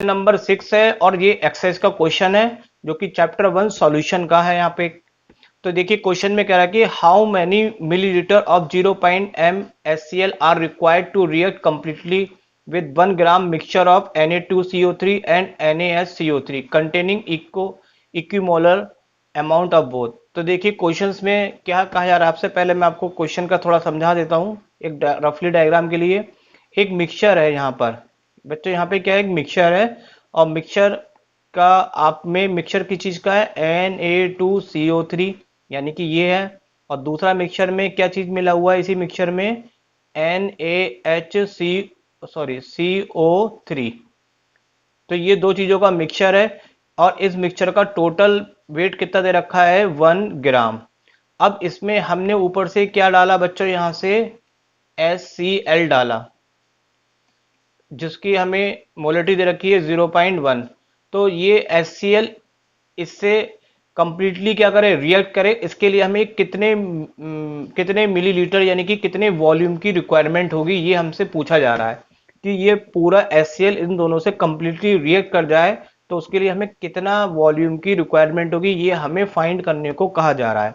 Number 6 है और ये एक्सरसाइज का क्वेश्चन है जो कि चैप्टर 1 सॉल्यूशन का है यहाँ पे। तो देखिए क्वेश्चन में कह रहा है कि how many millilitre of 0.m HCl are required to react completely with 1 gram mixture of Na2CO3 and NaHCO3 containing equimolar amount of both. तो देखिए क्वेश्चंस में क्या कहा जा रहा है, आपसे पहले मैं आपको क्वेश्चन का थोड़ा समझा देता हूँ एक रफली डायग्राम के लिए। एक मिक्सचर है यहाँ पर बच्चों, यहाँ पे क्या है, एक मिक्सचर है और मिक्सचर का आप में मिक्सचर की चीज का है Na2CO3 यानी कि ये है, और दूसरा मिक्सचर में क्या चीज मिला हुआ है इसी मिक्सचर में CO3। तो ये दो चीजों का मिक्सचर है और इस मिक्सचर का टोटल वेट कितना दे रखा है 1 ग्राम। अब इसमें हमने ऊपर से क्या डाला बच्चों, यहां से HCl डाला जिसकी हमें मोलरिटी दे रखी है 0.1। तो ये HCl इससे कंप्लीटली क्या करे, रिएक्ट करे, इसके लिए हमें कितने मिलीलीटर यानी कि कितने वॉल्यूम की रिक्वायरमेंट होगी, ये हमसे पूछा जा रहा है कि ये पूरा HCl इन दोनों से कंप्लीटली रिएक्ट कर जाए तो उसके लिए हमें कितना वॉल्यूम की रिक्वायरमेंट होगी, ये हमें फाइंड करने को कहा जा रहा है।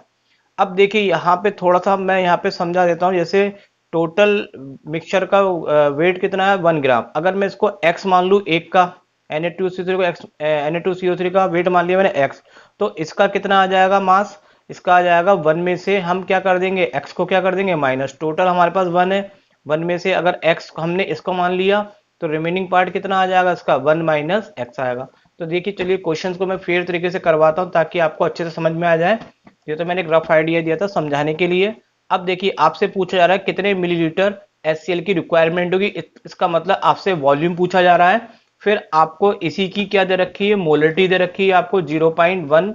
अब देखिए यहाँ पे थोड़ा सा मैं यहाँ पे समझा देता हूँ। जैसे टोटल मिक्सचर का वेट कितना है 1 ग्राम। अगर मैं इसको x मान लूँ, एक का Na2CO3 को x Na2CO3 का वेट मान लिया मैंने x, तो इसका कितना आ जाएगा मास, इसका आ जाएगा 1 में से हम क्या कर देंगे x को क्या कर देंगे माइनस, टोटल हमारे पास 1 है, 1 में से अगर x हमने इसको मान लिया तो रिमेनिंग पार्ट कितना आ जाएगा इसका 1 माइनस x आएगा। तो देखिए चलिए क्वेश्चंस को मैं फेयर तरीके से करवाता हूँ ताकि आपको अच्छे से समझ में आ जाए। ये तो मैंने एक रफ आइडिया दिया था समझाने के लिए। अब देखिए आपसे पूछा जा रहा है कितने मिलीलीटर HCl की रिक्वायरमेंट होगी, इसका मतलब आपसे वॉल्यूम पूछा जा रहा है। फिर आपको इसी की क्या दे रखी है, मोलरिटी दे रखी है आपको 0.1।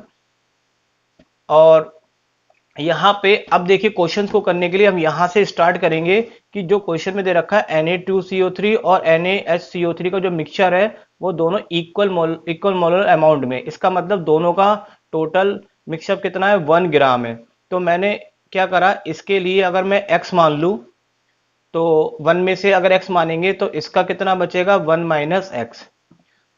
और यहाँ पे अब देखिए क्वेश्चन को करने के लिए हम यहाँ से स्टार्ट करेंगे कि जो क्वेश्चन में दे रखा है Na2CO3 और NaHCO3 का जो मिक्सचर है वो दोनों इक्वल मोलर अमाउंट में, इसका मतलब दोनों का टोटल मिक्सचर कितना है 1 ग्राम है। तो मैंने क्या करा, इसके लिए अगर मैं x मान लूं तो 1 में से अगर x मानेंगे तो इसका कितना बचेगा 1 माइनस एक्स।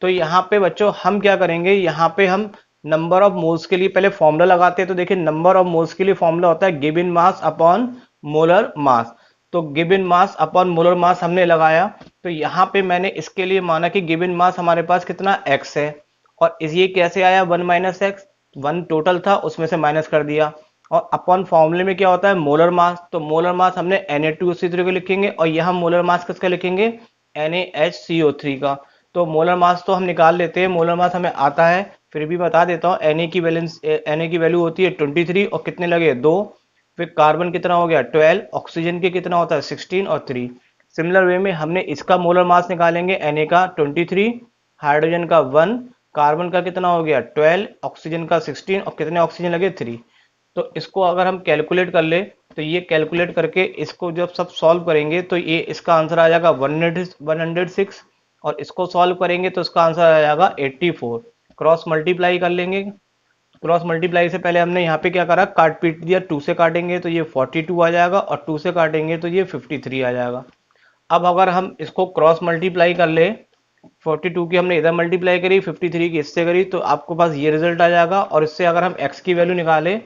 तो यहाँ पे बच्चों हम क्या करेंगे, यहाँ पे हम नंबर ऑफ मोल्स के लिए पहले फॉर्मूला लगाते हैं। तो देखिए नंबर ऑफ मोल्स के लिए फॉर्मूला होता है given mass upon molar mass. तो given mass upon molar mass हमने लगाया, तो यहाँ पे मैंने इसके लिए माना कि गिवन मास हमारे पास कितना x है, और इस ये कैसे आया 1 माइनस एक्स, 1 टोटल था उसमें से माइनस कर दिया। और अपॉन फॉर्मूले में क्या होता है मोलर मास, तो मोलर मास हमने Na2CO3 को लिखेंगे और यहाँ मोलर मास किसका लिखेंगे NaHCO3 का। तो मोलर मास तो हम निकाल लेते हैं, मोलर मास हमें आता है, फिर भी बता देता हूँ। Na की वैल्यू होती है 23 और कितने लगे 2, फिर कार्बन कितना हो गया 12, ऑक्सीजन के कितना होता है 16 और 3। सिमिलर वे में हमने इसका मोलर मास निकालेंगे Na का 23, हाइड्रोजन का 1, कार्बन का कितना हो गया 12, ऑक्सीजन का 16 और कितने ऑक्सीजन लगे 3। तो इसको अगर हम कैलकुलेट कर ले तो ये कैलकुलेट करके इसको जब सब सॉल्व करेंगे तो ये इसका आंसर आ जाएगा 106, और इसको सॉल्व करेंगे तो इसका आंसर आ जाएगा 84। क्रॉस मल्टीप्लाई कर लेंगे, क्रॉस मल्टीप्लाई से पहले हमने यहाँ पे क्या करा काट पीट दिया, 2 से काटेंगे तो ये 42 आ जाएगा और 2 से काटेंगे तो ये 53 आ जाएगा। अब अगर हम इसको क्रॉस मल्टीप्लाई कर ले, 42 की हमने इधर मल्टीप्लाई करी, 53 की इससे करी, तो आपको पास ये रिजल्ट आ जाएगा। और इससे अगर हम x की वैल्यू निकाले,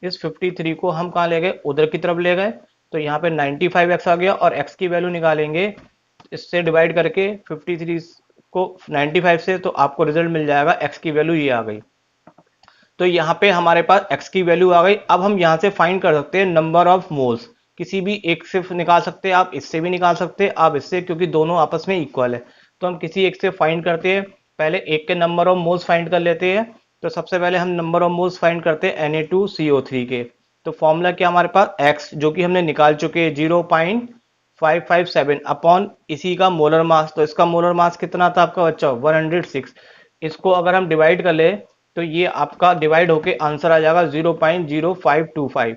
इस 53 को हम कहाँ ले गए उधर की तरफ ले गए, तो यहाँ पे 95x आ गया, और x की वैल्यू निकालेंगे इससे डिवाइड करके 53 को 95 से, तो आपको रिजल्ट मिल जाएगा x की वैल्यू ये आ गई। तो यहाँ पे हमारे पास x की वैल्यू आ गई। अब हम यहाँ से फाइंड कर सकते हैं नंबर ऑफ मोल्स, किसी भी एक से निकाल सकते हैं, आप इससे भी निकाल सकते हैं, आप इससे, क्योंकि दोनों आपस में इक्वल है। तो हम किसी एक से फाइंड करते हैं, पहले एक के नंबर ऑफ मोल्स फाइंड कर लेते हैं। तो सबसे पहले हम नंबर ऑफ मोल्स फाइंड करते हैं Na2CO3 के। तो फॉर्मूला क्या हमारे पास x जो कि हमने निकाल चुके हैं 0.557 अपॉन इसी का मोलर मास। तो इसका मोलर मास कितना था आपका बच्चा 106। इसको अगर हम डिवाइड कर ले तो ये आपका डिवाइड होके आंसर आ जाएगा 0.0525।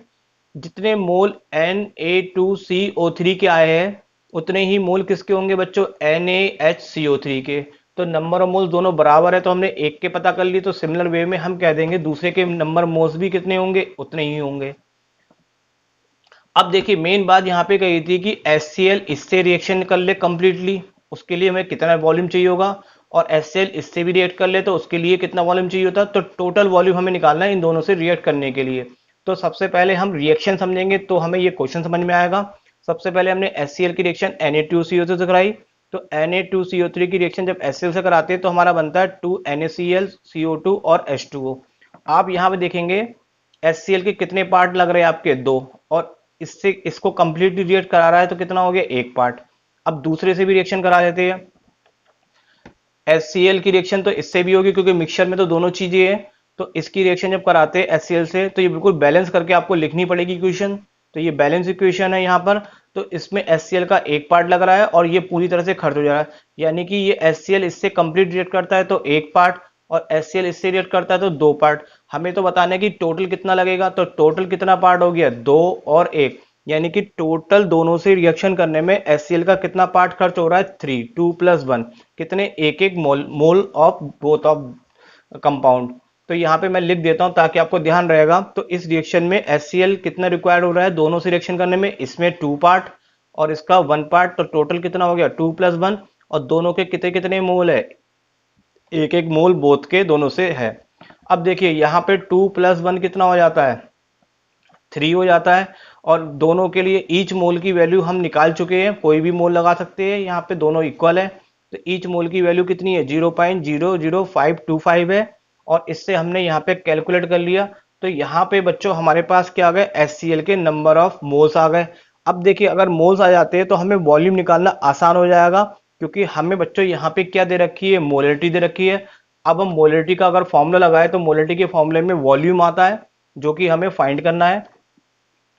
जितने मोल Na2CO3 के आए हैं उतने ही मोल किसके होंगे बच्चों NaHCO3 के। तो नंबर ऑफ मोल्स दोनों बराबर है, तो हमने एक के पता कर ली, तो सिमिलर वे में हम कह देंगे दूसरे के नंबर मोल्स भी कितने होंगे उतने ही होंगे। अब देखिए मेन बात यहाँ पे कही थी कि HCl इससे रिएक्शन कर ले कंप्लीटली, उसके लिए हमें कितना वॉल्यूम चाहिए होगा और HCl इससे भी रिएक्ट कर ले तो उसके लिए कितना वॉल्यूम चाहिए होता है, तो टोटल वॉल्यूम हमें निकालना है इन दोनों से रिएक्ट करने के लिए। तो सबसे पहले हम रिएक्शन समझेंगे तो हमें ये क्वेश्चन समझ में आएगा। सबसे पहले हमने HCl की रिएक्शन Na2CO2 से कराई, तो Na2CO3 की रिएक्शन जब HCl से कराते हैं तो हमारा बनता है 2NaCl CO2 और H2O। आप यहाँ पे देखेंगे HCl के कितने पार्ट लग रहे हैं आपके, दो, और इससे इसको कंप्लीटली रिएक्ट करा रहा है तो कितना हो गया, एक पार्ट। अब दूसरे से भी रिएक्शन करा लेते हैं। HCl की रिएक्शन तो इससे भी होगी क्योंकि मिक्सचर में तो दोनों चीजें हैं, तो इसकी रिएक्शन जब कराते हैं HCl से तो ये बिल्कुल बैलेंस करके आपको लिखनी पड़ेगी इक्वेशन। तो ये बैलेंस इक्वेशन है यहाँ पर। तो इसमें HCl का एक पार्ट लग रहा है और ये पूरी तरह से खर्च हो जा रहा है, यानी कि ये HCl इससे कंप्लीट रिएक्ट करता है तो एक पार्ट, और HCl इससे रिएक्ट करता है तो दो पार्ट। हमें तो बताना है कि टोटल कितना लगेगा, तो टोटल कितना पार्ट हो गया, दो और एक, यानी कि टोटल दोनों से रिएक्शन करने में HCl का कितना पार्ट खर्च हो रहा है, 3, 2+1, कितने, एक एक mole of both of compound. तो यहाँ पे मैं लिख देता हूँ ताकि आपको ध्यान रहेगा। तो इस रिएक्शन में HCl कितना रिक्वायर्ड हो रहा है दोनों से रिएक्शन करने में, इसमें 2 पार्ट और इसका 1 पार्ट, तो टोटल कितना हो गया, 2+1, और दोनों के कितने कितने मोल है, एक एक मोल बोथ के दोनों से है। अब देखिए यहाँ पे 2+1 कितना हो जाता है, 3 हो जाता है, और दोनों के लिए ईच मोल की वैल्यू हम निकाल चुके हैं, कोई भी मोल लगा सकते हैं, यहाँ पे दोनों इक्वल है। तो ईच मोल की वैल्यू कितनी है, 0.00525 है, और इससे हमने यहाँ पे कैलकुलेट कर लिया। तो यहाँ पे बच्चों हमारे पास क्या आ गए, HCl के नंबर ऑफ मोल्स आ गए। अब देखिए अगर मोल्स आ जाते हैं तो हमें वॉल्यूम निकालना आसान हो जाएगा, क्योंकि हमें बच्चों यहाँ पे क्या दे रखी है, मोलरिटी दे रखी है। अब हम मोलरिटी का अगर फॉर्मूला लगाए तो मोलरिटी के फॉर्मूले में वॉल्यूम आता है जो कि हमें फाइंड करना है।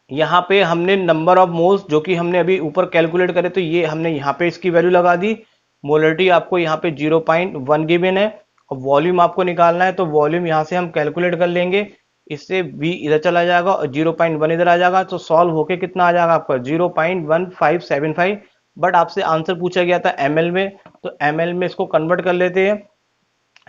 यहाँ पे हमने नंबर ऑफ मोल्स जो कि हमने अभी ऊपर कैलकुलेट करे तो ये हमने यहाँ पे इसकी वैल्यू लगा दी। मोलरिटी आपको यहाँ पे 0.1 गिवन है, और वॉल्यूम आपको निकालना है तो वॉल्यूम यहाँ से हम कैलकुलेट कर लेंगे। इससे v इधर चला जाएगा और 0.1 इधर आ जाएगा, तो सॉल्व होके कितना आ जाएगा आपका, 0.1575। बट आपसे आंसर पूछा गया था ml में, तो ml में इसको कन्वर्ट कर लेते हैं।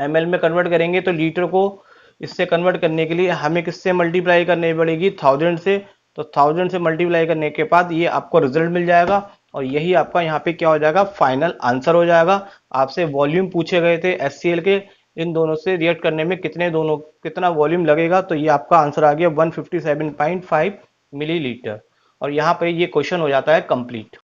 ml में कन्वर्ट करेंगे तो लीटर को इससे कन्वर्ट करने के लिए हमें किससे मल्टीप्लाई करनी पड़ेगी, 1000 से। तो 1000 से मल्टीप्लाई करने के बाद ये आपको रिजल्ट मिल जाएगा, और यही आपका यहाँ पे क्या हो जाएगा, फाइनल आंसर हो जाएगा। आपसे वॉल्यूम पूछे गए थे HCl के, इन दोनों से रिएक्ट करने में कितना वॉल्यूम लगेगा, तो ये आपका आंसर आ गया 157.5 मिलीलीटर। और यहाँ पे ये क्वेश्चन हो जाता है कंप्लीट।